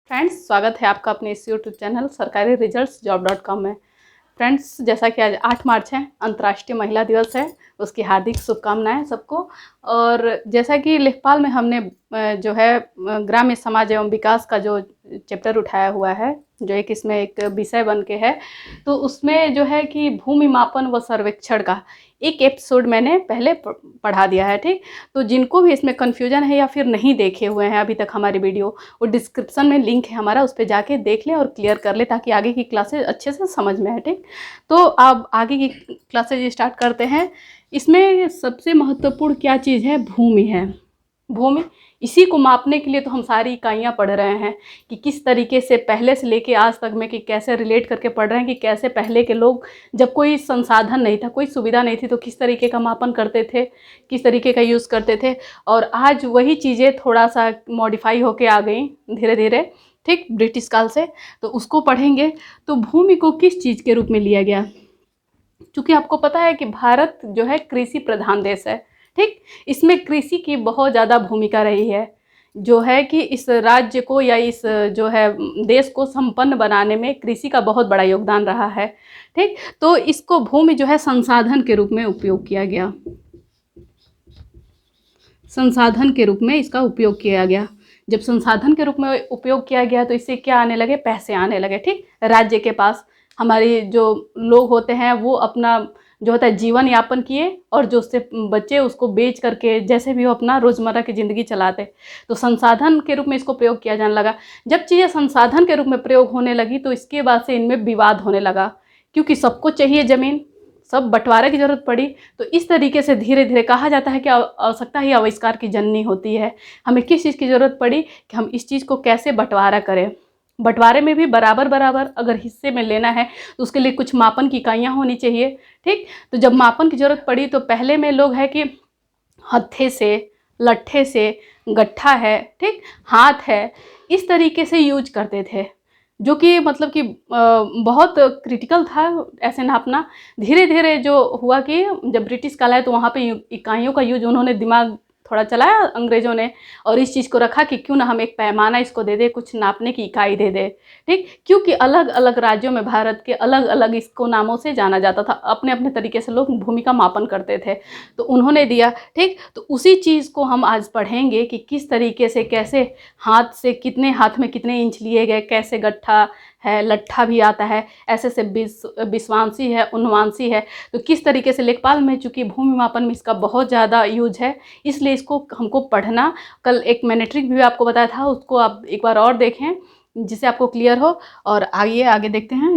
Friends, स्वागत है आपका अपने इस यूट्यूब चैनल सरकारी रिजल्ट्स जॉब.com में। फ्रेंड्स, जैसा कि आज 8 मार्च है, अंतर्राष्ट्रीय महिला दिवस है, उसकी हार्दिक शुभकामनाएं सबको। और जैसा कि लेखपाल में हमने जो है ग्राम्य समाज एवं विकास का जो चैप्टर उठाया हुआ है, जो एक इसमें एक विषय बन के है, तो उसमें जो है कि भूमि मापन व सर्वेक्षण का एक एपिसोड मैंने पहले पढ़ा दिया है। ठीक, तो जिनको भी इसमें कन्फ्यूजन है या फिर नहीं देखे हुए हैं अभी तक हमारी वीडियो, वो डिस्क्रिप्शन में लिंक है हमारा, उस पर जाके देख लें और क्लियर कर लें ताकि आगे की क्लासेज अच्छे से समझ में आए। ठीक, तो अब आगे की क्लासेज स्टार्ट करते हैं। इसमें सबसे महत्वपूर्ण क्या चीज़ है? भूमि है। भूमि, इसी को मापने के लिए तो हम सारी इकाइयाँ पढ़ रहे हैं कि किस तरीके से पहले से लेके आज तक में कि कैसे रिलेट करके पढ़ रहे हैं कि कैसे पहले के लोग, जब कोई संसाधन नहीं था, कोई सुविधा नहीं थी, तो किस तरीके का मापन करते थे, किस तरीके का यूज़ करते थे। और आज वही चीज़ें थोड़ा सा मॉडिफाई होके आ गई धीरे धीरे, ठीक, ब्रिटिश काल से, तो उसको पढ़ेंगे। तो भूमि को किस चीज़ के रूप में लिया गया? क्योंकि आपको पता है कि भारत जो है कृषि प्रधान देश है। ठीक, इसमें कृषि की बहुत ज़्यादा भूमिका रही है, जो है कि इस राज्य को या इस जो है देश को संपन्न बनाने में कृषि का बहुत बड़ा योगदान रहा है। ठीक, तो इसको भूमि जो है संसाधन के रूप में उपयोग किया गया, संसाधन के रूप में इसका उपयोग किया गया। जब संसाधन के रूप में उपयोग किया गया तो इससे क्या आने लगे? पैसे आने लगे। ठीक, राज्य के पास हमारी जो लोग होते हैं वो अपना जो होता है जीवन यापन किए, और जो उससे बच्चे उसको बेच करके जैसे भी वो अपना रोज़मर्रा की ज़िंदगी चलाते। तो संसाधन के रूप में इसको प्रयोग किया जाने लगा। जब चीज़ें संसाधन के रूप में प्रयोग होने लगी तो इसके बाद से इनमें विवाद होने लगा, क्योंकि सबको चाहिए ज़मीन, सब बंटवारे की ज़रूरत पड़ी। तो इस तरीके से धीरे धीरे कहा जाता है कि आवश्यकता ही आविष्कार की जननी होती है। हमें किस चीज़ की ज़रूरत पड़ी कि हम इस चीज़ को कैसे बंटवारा करें। बंटवारे में भी बराबर बराबर अगर हिस्से में लेना है तो उसके लिए कुछ मापन की इकाइयाँ होनी चाहिए। ठीक, तो जब मापन की ज़रूरत पड़ी तो पहले में लोग है कि हत्थे से, लट्ठे से, गट्ठा है, ठीक, हाथ है, इस तरीके से यूज करते थे, जो कि मतलब कि बहुत क्रिटिकल था ऐसे नापना। धीरे धीरे जो हुआ कि जब ब्रिटिश काल आया तो वहाँ पे इकाइयों का यूज उन्होंने दिमाग थोड़ा चलाया अंग्रेज़ों ने, और इस चीज़ को रखा कि क्यों ना हम एक पैमाना इसको दे दे, कुछ नापने की इकाई दे दे। ठीक, क्योंकि अलग अलग राज्यों में भारत के अलग अलग इसको नामों से जाना जाता था, अपने अपने तरीके से लोग भूमि का मापन करते थे, तो उन्होंने दिया। ठीक, तो उसी चीज़ को हम आज पढ़ेंगे कि किस तरीके से, कैसे हाथ से, कितने हाथ में कितने इंच लिए गए, कैसे गट्ठा है, लट्ठा भी आता है, ऐसे से विश्वांशी है, उनवांशी है। तो किस तरीके से लेखपाल में, चूँकि भूमि मापन में इसका बहुत ज़्यादा यूज है, इसलिए इसको हमको पढ़ना। कल एक मैंने ट्रिक भी आपको बताया था, उसको आप एक बार और देखें जिससे आपको क्लियर हो। और आइए आगे देखते हैं।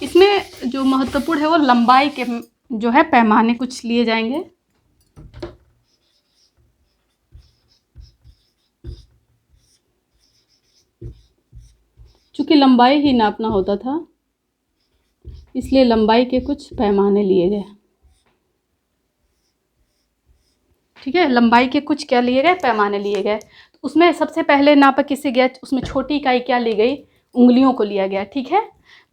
इसमें जो महत्वपूर्ण है वो लंबाई के जो है पैमाने कुछ लिए जाएंगे। चूँकि लंबाई ही नापना होता था इसलिए लंबाई के कुछ पैमाने लिए गए। ठीक है, लंबाई के कुछ क्या लिए गए? पैमाने लिए गए। तो उसमें सबसे पहले नापा किससे गया? उसमें छोटी इकाई क्या ली गई? उंगलियों को लिया गया। ठीक है,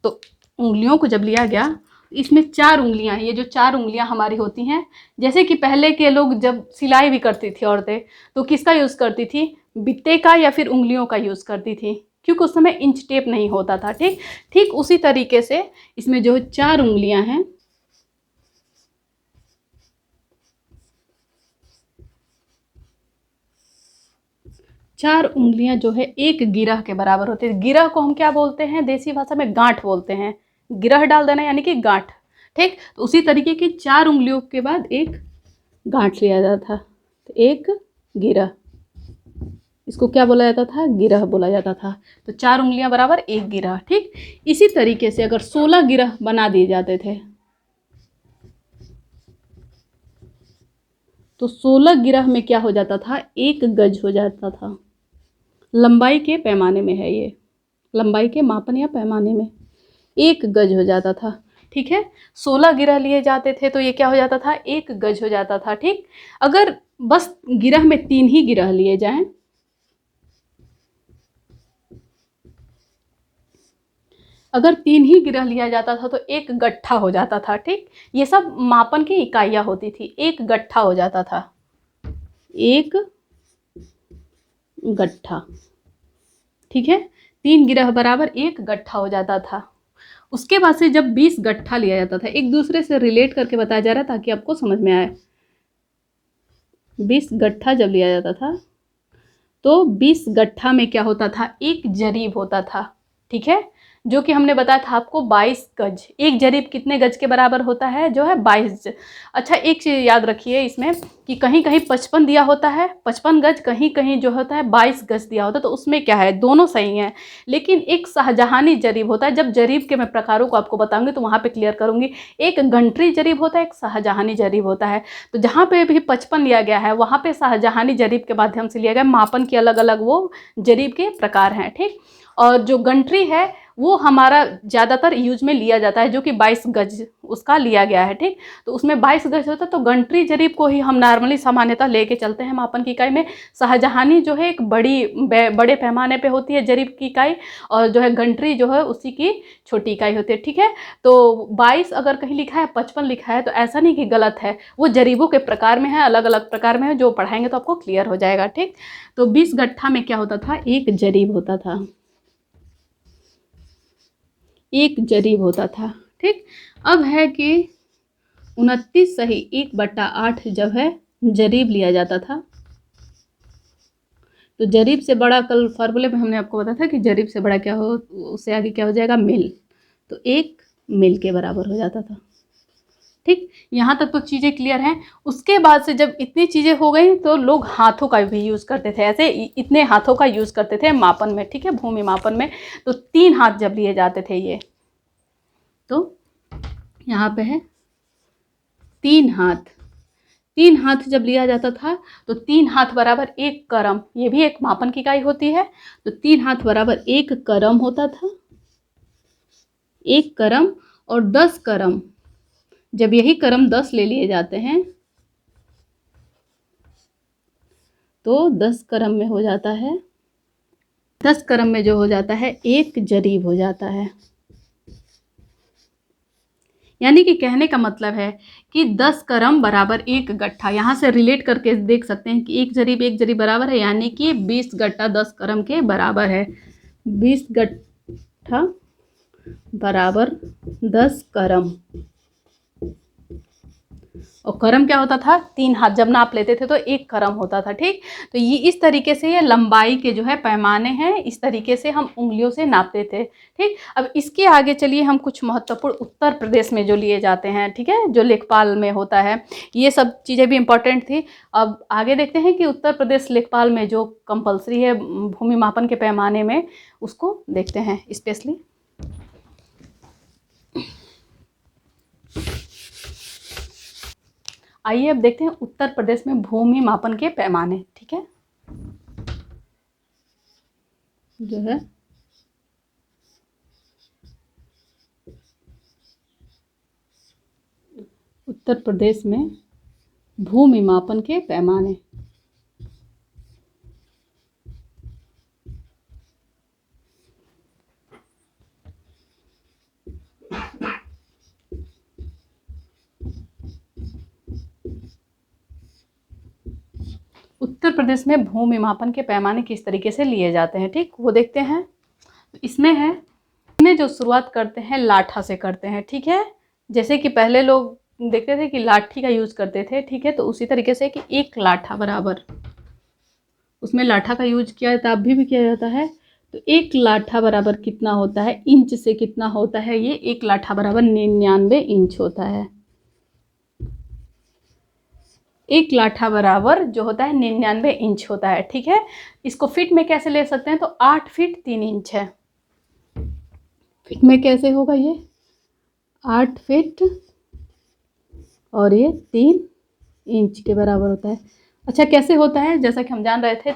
तो उंगलियों को जब लिया गया, इसमें 4 उंगलियां, ये जो 4 उंगलियां हमारी होती हैं, जैसे कि पहले के लोग जब सिलाई भी करती थी औरतें, तो किसका यूज़ करती थी? बित्ते का या फिर उंगलियों का यूज़ करती थी, क्योंकि उस समय इंच टेप नहीं होता था। ठीक, ठीक उसी तरीके से इसमें जो 4 उंगलियां हैं, चार उंगलियां जो है एक गिरह के बराबर होती है। गिरह को हम क्या बोलते हैं? देसी भाषा में गांठ बोलते हैं। गिरह डाल देना यानी कि गांठ। ठीक, तो उसी तरीके की 4 उंगलियों के बाद एक गांठ लिया जाता था, तो एक गिरह, इसको क्या बोला जाता था? गिरह बोला जाता था। तो 4 उंगलियां बराबर एक गिरह। ठीक, इसी तरीके से अगर 16 गिरह बना दिए जाते थे तो 16 गिरह में क्या हो जाता था? एक गज हो जाता था। लंबाई के पैमाने में है ये, लंबाई के मापन या पैमाने में एक गज हो जाता था। ठीक है, 16 गिरह लिए जाते थे तो ये क्या हो जाता था? एक गज हो जाता था। ठीक, अगर बस गिरह में 3 ही गिरह लिए जाएं, अगर 3 ही गिरह लिया जाता था तो एक गट्ठा हो जाता था। ठीक, ये सब मापन की इकाइयाँ होती थी। एक गट्ठा हो जाता था, एक गट्ठा। ठीक है, 3 गिरह बराबर 1 गट्ठा हो जाता था। उसके बाद से जब 20 गट्ठा लिया जाता था, एक दूसरे से रिलेट करके बताया जा रहा है ताकि आपको समझ में आए। 20 गट्ठा जब लिया जाता था तो 20 गट्ठा में क्या होता था, एक जरीब होता था। ठीक है, जो कि हमने बताया था आपको 22 गज। एक जरीब कितने गज के बराबर होता है, जो है 22। अच्छा, एक चीज़ याद रखिए इसमें कि कहीं कहीं 55 दिया होता है, 55 गज, कहीं कहीं जो होता है 22 गज दिया होता है। तो उसमें क्या है, दोनों सही हैं, लेकिन एक शाहजहानी जरीब होता है। जब जरीब के मैं प्रकारों को आपको बताऊंगी तो वहाँ पे क्लियर करूंगी। एक गंटरी जरीब होता है, एक शाहजहानी जरीब होता है। तो जहाँ पे भी 55 लिया गया है वहाँ पे शाहजहानी जरीब के माध्यम से लिया गया। मापन के अलग अलग वो जरीब के प्रकार हैं। ठीक, और जो गंटरी है वो हमारा ज़्यादातर यूज में लिया जाता है, जो कि 22 गज उसका लिया गया है। ठीक, तो उसमें 22 गज होता है, तो गंटरी जरीब को ही हम नॉर्मली सामान्यतः लेके चलते हैं मापन की इकाई में। शाहजहानी जो है एक बड़े पैमाने पे होती है जरीब की इकाई, और जो है गंटरी जो है उसी की छोटी इकाई होती है। ठीक है, तो 22 अगर कहीं लिखा है, 55 लिखा है, तो ऐसा नहीं कि गलत है, वो जरीबों के प्रकार में है, अलग अलग प्रकार में है, जो पढ़ाएंगे तो आपको क्लियर हो जाएगा। ठीक, तो 20 गट्ठा में क्या होता था, एक जरीब होता था, एक जरीब होता था। ठीक, अब है कि 29 सही 1/8 जब है जरीब लिया जाता था, तो जरीब से बड़ा, कल फार्मूले में हमने आपको बताया था कि जरीब से बड़ा क्या हो, उससे आगे क्या हो जाएगा, मिल। तो 1 मिल के बराबर हो जाता था। ठीक, यहाँ तक तो चीज़ें क्लियर हैं। उसके बाद से जब इतनी चीज़ें हो गई तो लोग हाथों का भी यूज़ करते थे, ऐसे इतने हाथों का यूज़ करते थे मापन में। ठीक है, भूमि मापन में तो 3 हाथ जब लिए जाते थे ये, तो यहाँ पे है 3 हाथ। 3 हाथ जब लिया जाता था तो 3 हाथ बराबर 1 करम, ये भी एक मापन की इकाई होती है। तो 3 हाथ बराबर 1 करम होता था, 1 करम। और 10 करम, जब यही करम 10 ले लिए जाते हैं तो 10 करम में हो जाता है, 10 करम में जो हो जाता है 1 जरीब हो जाता है। यानी कि कहने का मतलब है कि 10 करम बराबर 1 गट्ठा। यहाँ से रिलेट करके देख सकते हैं कि 1 जरीब बराबर है, यानी कि 20 गट्ठा 10 करम के बराबर है। 20 गट्ठा बराबर 10 करम। और करम क्या होता था, 3 हाथ जब नाप लेते थे तो 1 करम होता था। ठीक, तो ये इस तरीके से ये लंबाई के जो है पैमाने हैं, इस तरीके से हम उंगलियों से नापते थे। ठीक, अब इसके आगे चलिए हम कुछ महत्वपूर्ण उत्तर प्रदेश में जो लिए जाते हैं, ठीक है, जो लेखपाल में होता है, ये सब चीज़ें भी इम्पोर्टेंट थी। अब आगे देखते हैं कि उत्तर प्रदेश लेखपाल में जो कंपल्सरी है भूमि मापन के पैमाने में, उसको देखते हैं स्पेशली। आइए अब देखते हैं उत्तर प्रदेश में भूमि मापन के पैमाने। ठीक है, जो है उत्तर प्रदेश में भूमि मापन के पैमाने। उत्तर प्रदेश में भूमि मापन के पैमाने किस तरीके से लिए जाते हैं, ठीक, वो देखते हैं। तो इसमें है, इसमें जो शुरुआत करते हैं लाठा से करते हैं। ठीक है, जैसे कि पहले लोग देखते थे कि लाठी का यूज़ करते थे। ठीक है, तो उसी तरीके से कि 1 लाठा बराबर, उसमें लाठा का यूज किया जाता है, अभी भी किया जाता है। तो 1 लाठा बराबर कितना होता है, इंच से कितना होता है, ये 1 लाठा बराबर 99 इंच होता है। 1 लाठा बराबर जो होता है 99 इंच होता है। ठीक है, इसको फिट में कैसे ले सकते हैं, तो 8 फीट 3 इंच है। फिट में कैसे होगा, ये 8 फीट और ये 3 इंच के बराबर होता है। अच्छा, कैसे होता है, जैसा कि हम जान रहे थे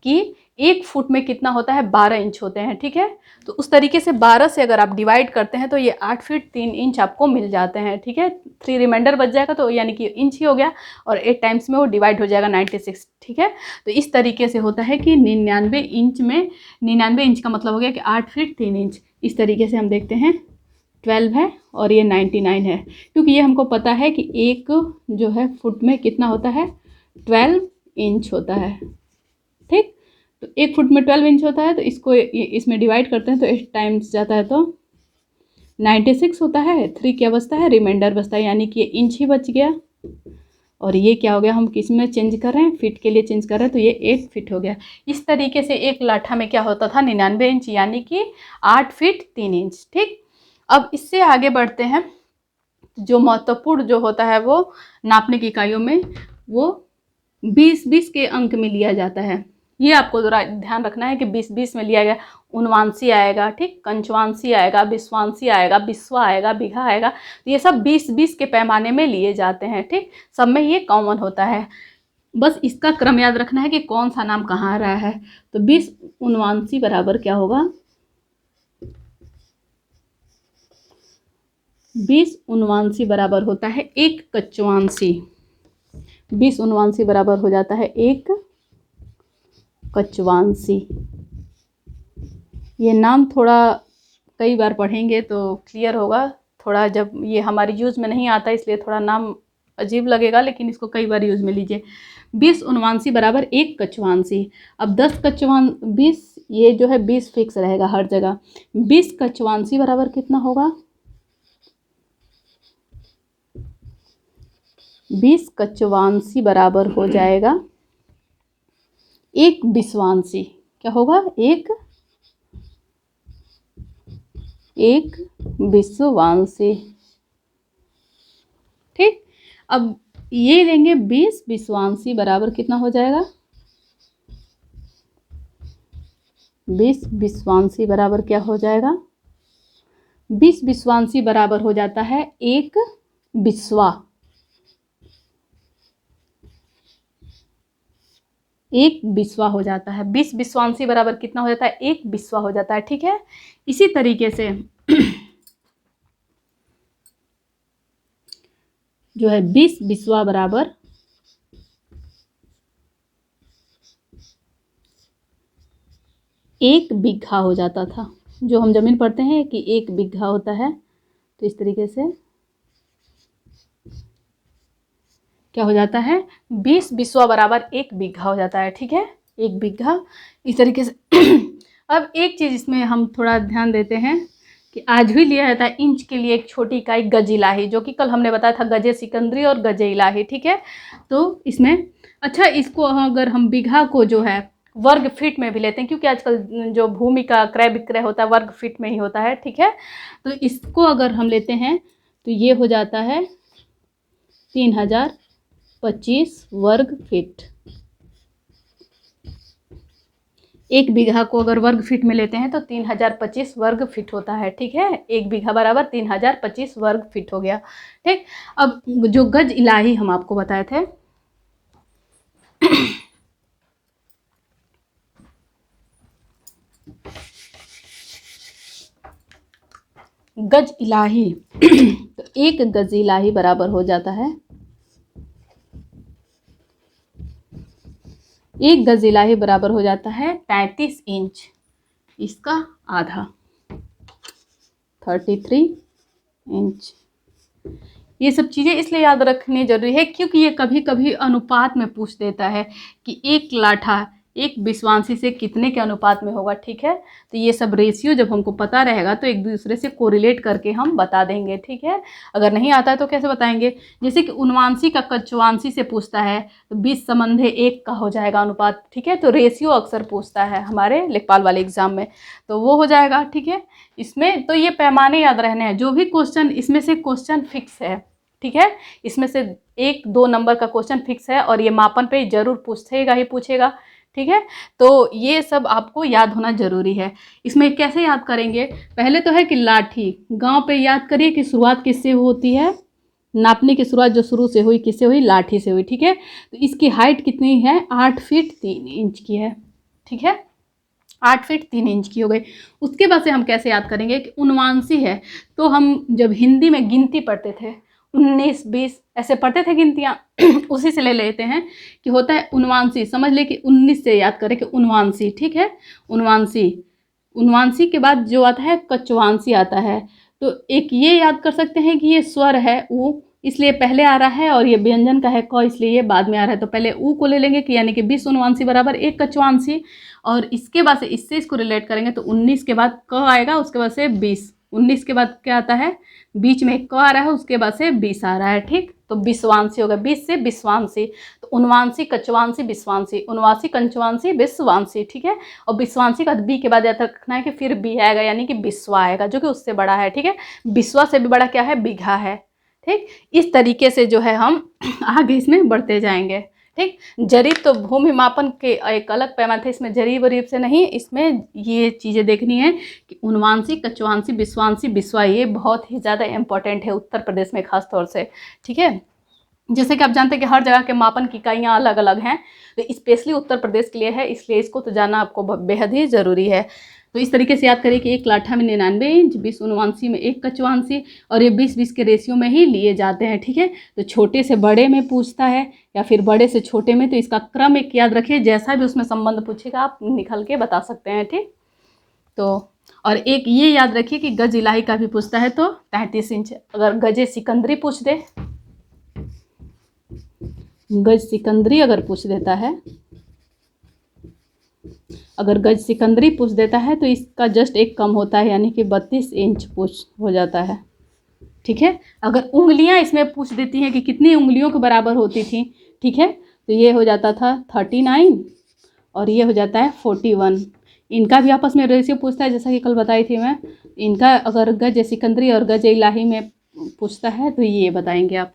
कि 1 फुट में कितना होता है, 12 इंच होते हैं। ठीक है, तो उस तरीके से 12 से अगर आप डिवाइड करते हैं तो ये 8 फीट 3 इंच आपको मिल जाते हैं। ठीक है, 3 रिमाइंडर बच जाएगा, तो यानी कि इंच ही हो गया, और 8 टाइम्स में वो डिवाइड हो जाएगा 96। ठीक है, तो इस तरीके से होता है कि 99 इंच में, 99 इंच का मतलब हो गया कि 8 फीट 3 इंच। इस तरीके से हम देखते हैं 12 है और ये 99 है, क्योंकि ये हमको पता है कि एक जो है फुट में कितना होता है, 12 इंच होता है। ठीक, तो 1 फुट में 12 इंच होता है, तो इसको इसमें डिवाइड करते हैं तो 8 टाइम्स जाता है तो 96 होता है। 3 क्या बचता है, रिमाइंडर बचता है, यानी कि ये इंच ही बच गया। और ये क्या हो गया, हम किस में चेंज कर रहे हैं, फिट के लिए चेंज कर रहे हैं, तो ये 8 फिट हो गया। इस तरीके से एक लाठा में क्या होता था, 99 इंच, यानी कि 8 फीट 3 इंच। ठीक, अब इससे आगे बढ़ते हैं। जो महत्वपूर्ण जो होता है वो नापने की इकाइयों में वो 20-20 के अंक में लिया जाता है। ये आपको ज़रा ध्यान रखना है कि 20-20 में लिया गया। उनवांशी आएगा, ठीक, कंचवांशी आएगा, बिस्वांशी आएगा, बिस्वा आएगा, बीघा आएगा। तो ये सब 20-20 के पैमाने में लिए जाते हैं। ठीक, सब में ये कॉमन होता है। बस इसका क्रम याद रखना है कि कौन सा नाम कहाँ आ रहा है। तो 20 उनवांशी बराबर क्या होगा, 20 उनवांशी बराबर होता है 1 कच्चवांशी। 20 उनवांशी बराबर हो जाता है 1 कच्चवांशी। ये नाम थोड़ा कई बार पढ़ेंगे तो क्लियर होगा। थोड़ा जब ये हमारी यूज़ में नहीं आता इसलिए थोड़ा नाम अजीब लगेगा, लेकिन इसको कई बार यूज़ में लीजिए। 20 उनवांशी बराबर 1 कच्चवांशी। अब 10 20 ये जो है 20 फिक्स रहेगा हर जगह। 20 कच्चवांशी बराबर कितना होगा, 20 कच्चवांशी बराबर हो जाएगा 1 बिस्वांशी। क्या होगा, 1 बिस्वांशी। ठीक, अब ये लेंगे 20 बिस्वांशी बराबर कितना हो जाएगा, 20 बिस्वांशी बराबर क्या हो जाएगा, 20 बिस्वांशी बराबर हो जाता है 1 बिस्वा। 1 बिस्वा हो जाता है। 20 बिस्वांशी बराबर कितना हो जाता है, 1 बिस्वा हो जाता है। ठीक है, इसी तरीके से जो है 20 बिस्वा बराबर 1 बीघा हो जाता था। जो हम जमीन पढ़ते हैं कि 1 बीघा होता है, तो इस तरीके से क्या हो जाता है, 20 बिस्वा बराबर 1 बीघा हो जाता है। ठीक है, 1 बीघा इस तरीके से। अब एक चीज़ इसमें हम थोड़ा ध्यान देते हैं कि आज भी लिया जाता है इंच के लिए एक छोटी इकाई गज इलाही, जो कि कल हमने बताया था गजे सिकंदरी और गजे इलाही। ठीक है, तो इसमें अच्छा, इसको अगर हम बीघा को जो है वर्ग फीट में भी लेते हैं, क्योंकि आजकल जो भूमि का क्रय विक्रय होता है वर्ग फीट में ही होता है। ठीक है, तो इसको अगर हम लेते हैं तो ये हो जाता है 3025 वर्ग फीट। 1 बीघा को अगर वर्ग फीट में लेते हैं तो 3025 वर्ग फीट होता है। ठीक है, 1 बीघा बराबर 3025 वर्ग फीट हो गया। ठीक, अब जो गज इलाही हम आपको बताए थे, गज इलाही तो 1 गज इलाही बराबर हो जाता है, 1 गज इलाही बराबर हो जाता है 33 इंच। इसका आधा 33 इंच। ये सब चीज़ें इसलिए याद रखनी जरूरी है क्योंकि ये कभी कभी अनुपात में पूछ देता है कि 1 लाठा 1 बिस्वांशी से कितने के अनुपात में होगा। ठीक है, तो ये सब रेशियो जब हमको पता रहेगा तो एक दूसरे से कोरिलेट करके हम बता देंगे। ठीक है, अगर नहीं आता है तो कैसे बताएंगे, जैसे कि उनवांशी का कच्चवांशी से पूछता है तो 20 संबंधे 1 का हो जाएगा अनुपात। ठीक है, तो रेशियो अक्सर पूछता है हमारे लेखपाल वाले एग्जाम में, तो वो हो जाएगा। ठीक है, इसमें तो ये पैमाने याद रहने हैं। जो भी क्वेश्चन इसमें से क्वेश्चन फिक्स है, ठीक है, इसमें से 1-2 नंबर का क्वेश्चन फिक्स है और ये मापन पे जरूर पूछेगा ही पूछेगा। ठीक है, तो ये सब आपको याद होना जरूरी है। इसमें कैसे याद करेंगे, पहले तो है कि लाठी, गांव पे याद करिए कि शुरुआत किससे होती है, नापने की शुरुआत जो शुरू से हुई किससे हुई, लाठी से हुई। ठीक है, तो इसकी हाइट कितनी है, 8 फीट 3 इंच की है। ठीक है, 8 फीट 3 इंच की हो गई। उसके बाद से हम कैसे याद करेंगे कि उनवांशी है, तो हम जब हिंदी में गिनती पढ़ते थे 19 20 ऐसे पढ़ते थे गिनतियाँ, उसी से ले लेते हैं कि होता है उनवांशी। समझ ले कि 19 से याद करें कि उनवांशी। ठीक है, उनवांशी, उनवांशी के बाद जो आता है कच्चवांशी आता है। तो एक ये याद कर सकते हैं कि ये स्वर है उ, इसलिए पहले आ रहा है, और ये व्यंजन का है क, इसलिए ये बाद में आ रहा है। तो पहले ऊ को ले लेंगे कि यानी कि 20 उनवांसी बराबर 1 कचवांसी, और इसके बाद से इससे इसको रिलेट करेंगे तो 19 के बाद क आएगा, उसके बाद से 20, 19 के बाद क्या आता है, बीच में एक क आ रहा है, उसके बाद से 20 आ रहा है, ठीक। तो बिस्वांसी होगा, 20 से बिस्वांसी, तो उनवांसी कचवांसी बिस्वांसी, उनवासी कंचवांसी बिस्वांसी, ठीक है। और बिस्वांसी का बी के बाद याद रखना है कि फिर बी आएगा, यानी कि बिस्वा आएगा, जो कि उससे बड़ा है, ठीक है। बिस्वा से भी बड़ा क्या है, बीघा है, ठीक। इस तरीके से जो है हम आगे इसमें बढ़ते जाएंगे, ठीक। जरीब तो भूमि मापन के एक अलग पैमाना थे, इसमें जरीब वरीब से नहीं, इसमें ये चीज़ें देखनी है कि उनवांसी कचवांसी बिस्वांसी बिस्वा, ये बहुत ही ज़्यादा इंपॉर्टेंट है उत्तर प्रदेश में खास तौर से, ठीक है। जैसे कि आप जानते हैं कि हर जगह के मापन की इकाइयाँ अलग अलग हैं, तो स्पेशली उत्तर प्रदेश के लिए है, इसलिए इसको तो जानना आपको बेहद ही ज़रूरी है। तो इस तरीके से याद करिए कि 1 लाठा में 99 इंच, 20 उनवांसी में 1 कचवांसी, और ये 20-20 के रेशियो में ही लिए जाते हैं, ठीक है। तो छोटे से बड़े में पूछता है या फिर बड़े से छोटे में, तो इसका क्रम एक याद रखिए, जैसा भी उसमें संबंध पूछेगा आप निकल के बता सकते हैं, ठीक। तो और एक ये याद रखिए कि गज इलाही का भी पूछता है तो 33 इंच। अगर गजे सिकंदरी पूछ दे, गज सिकंदरी अगर पूछ देता है, अगर गज सिकंदरी पूछ देता है तो इसका जस्ट एक कम होता है, यानी कि 32 इंच पूछ हो जाता है, ठीक है। अगर उंगलियां इसमें पूछ देती हैं कि कितनी उंगलियों के बराबर होती थी, ठीक है, तो ये हो जाता था 39 और ये हो जाता है 41। इनका भी आपस में रेशियो पूछता है, जैसा कि कल बताई थी मैं। इनका अगर गज सिकंदरी और गज इलाही में पूछता है तो ये बताएंगे आप,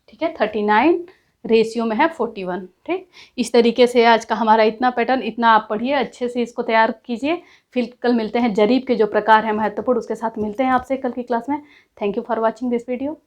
ठीक है। 39 रेशियो में है 41, ठीक। इस तरीके से आज का हमारा इतना पैटर्न, इतना आप पढ़िए, अच्छे से इसको तैयार कीजिए। फिर कल मिलते हैं जरीब के जो प्रकार हैं महत्वपूर्ण, उसके साथ मिलते हैं आपसे कल की क्लास में। Thank you for watching this video.